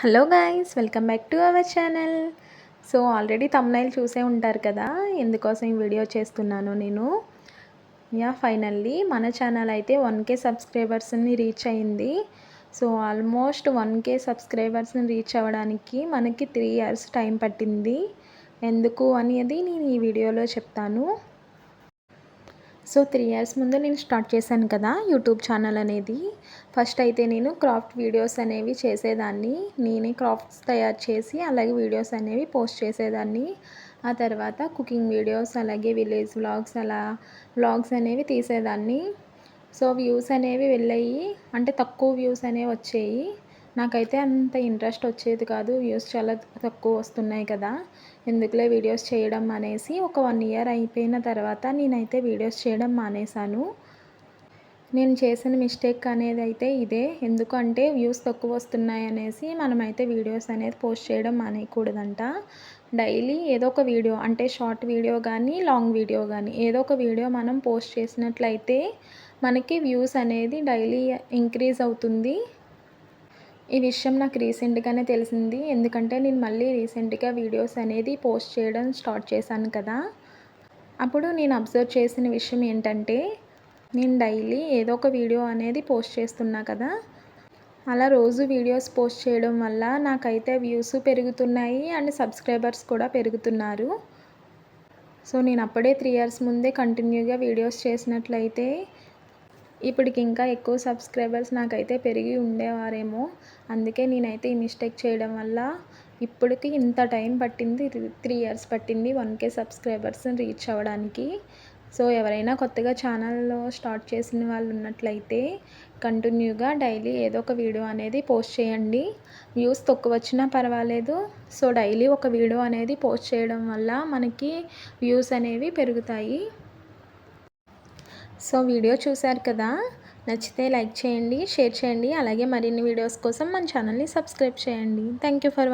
Hello guys, welcome back to our channel. So already thumbnail చూసే ఉంటారు కదా, ఎందుకోసం ఈ వీడియో చేస్తున్నాను నేను. ఫైనల్లీ మన ఛానల్ అయితే 1K సబ్స్క్రైబర్స్ని రీచ్ అయింది. సో ఆల్మోస్ట్ 1K సబ్స్క్రైబర్స్ని రీచ్ అవ్వడానికి మనకి 3 ఇయర్స్ టైం పట్టింది. ఎందుకు అనేది నేను ఈ వీడియోలో చెప్తాను. సో 3 ఇయర్స్ ముందు నేను స్టార్ట్ చేశాను కదా యూట్యూబ్ ఛానల్ అనేది. ఫస్ట్ అయితే నేను క్రాఫ్ట్ వీడియోస్ అనేవి చేసేదాన్ని. నేనే క్రాఫ్ట్స్ తయారు చేసి అలాగే వీడియోస్ అనేవి పోస్ట్ చేసేదాన్ని. ఆ తర్వాత కుకింగ్ వీడియోస్ అలాగే విలేజ్ వ్లాగ్స్ అలా వ్లాగ్స్ అనేవి తీసేదాన్ని. సో వ్యూస్ అనేవి వెళ్ళాయి, అంటే తక్కువ వ్యూస్ అనేవి వచ్చాయి. నాకైతే అంత ఇంట్రెస్ట్ వచ్చేది కాదు, వ్యూస్ చాలా తక్కువ వస్తున్నాయి కదా, ఎందుకులే వీడియోస్ చేయడం అనేసి ఒక 1 ఇయర్ అయిపోయిన తర్వాత నేనైతే వీడియోస్ చేయడం మానేశాను. నేను చేసిన మిస్టేక్ అనేది అయితే ఇదే. ఎందుకంటే వ్యూస్ తక్కువ వస్తున్నాయి అనేసి మనమైతే వీడియోస్ అనేది పోస్ట్ చేయడం మానేయకూడదంట. డైలీ ఏదో ఒక వీడియో, అంటే షార్ట్ వీడియో కానీ లాంగ్ వీడియో కానీ ఏదో ఒక వీడియో మనం పోస్ట్ చేసినట్లయితే మనకి వ్యూస్ అనేది డైలీ ఇంక్రీజ్ అవుతుంది. ఈ విషయం నాకు రీసెంట్గానే తెలిసింది. ఎందుకంటే నేను మళ్ళీ రీసెంట్గా వీడియోస్ అనేది పోస్ట్ చేయడం స్టార్ట్ చేశాను కదా. అప్పుడు నేను అబ్జర్వ్ చేసిన విషయం ఏంటంటే, నేను డైలీ ఏదో ఒక వీడియో అనేది పోస్ట్ చేస్తున్నా కదా, అలా రోజు వీడియోస్ పోస్ట్ చేయడం వల్ల నాకైతే వ్యూస్ పెరుగుతున్నాయి అండ్ సబ్స్క్రైబర్స్ కూడా పెరుగుతున్నారు. సో నేను అప్పుడే 3 ఇయర్స్ ముందే కంటిన్యూగా వీడియోస్ చేసినట్లయితే ఇప్పటికి ఇంకా ఎక్కువ సబ్స్క్రైబర్స్ నాకైతే పెరిగి ఉండేవారేమో. అందుకే నేనైతే ఈ మిస్టేక్ చేయడం వల్ల ఇప్పటికి ఇంత టైం పట్టింది. 3 ఇయర్స్ పట్టింది 1K సబ్స్క్రైబర్స్ని రీచ్ అవ్వడానికి. సో ఎవరైనా కొత్తగా ఛానల్లో స్టార్ట్ చేసిన వాళ్ళు ఉన్నట్లయితే కంటిన్యూగా డైలీ ఏదో ఒక వీడియో అనేది పోస్ట్ చేయండి. వ్యూస్ తక్కువ వచ్చినా పర్వాలేదు. సో డైలీ ఒక వీడియో అనేది పోస్ట్ చేయడం వల్ల మనకి వ్యూస్ అనేవి పెరుగుతాయి. సో వీడియో చూశారు కదా, నచ్చితే లైక్ చేయండి, షేర్ చేయండి, అలాగే మరిన్ని వీడియోస్ కోసం మన ఛానల్ని సబ్స్క్రైబ్ చేయండి. Thank you for